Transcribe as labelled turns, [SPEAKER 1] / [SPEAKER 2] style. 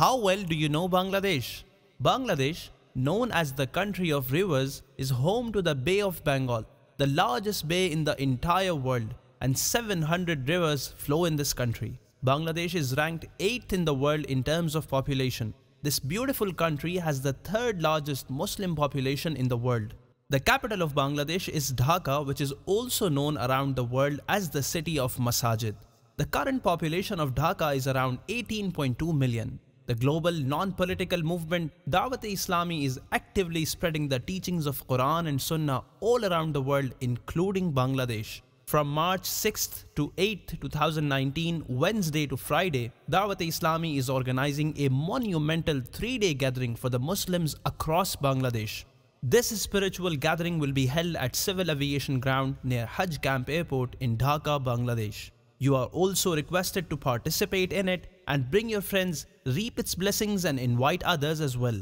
[SPEAKER 1] How well do you know Bangladesh? Bangladesh, known as the country of rivers, is home to the Bay of Bengal, the largest bay in the entire world, and 700 rivers flow in this country. Bangladesh is ranked 8th in the world in terms of population. This beautiful country has the third largest Muslim population in the world. The capital of Bangladesh is Dhaka, which is also known around the world as the city of Masajid. The current population of Dhaka is around 18.2 million. The global non-political movement Dawat-e-Islami is actively spreading the teachings of Quran and Sunnah all around the world, including Bangladesh. From March 6th to 8th, 2019, Wednesday to Friday, Dawat-e-Islami is organizing a monumental 3-day gathering for the Muslims across Bangladesh. This spiritual gathering will be held at Civil Aviation Ground near Hajj Camp Airport in Dhaka, Bangladesh. You are also requested to participate in it and bring your friends, reap its blessings and invite others as well.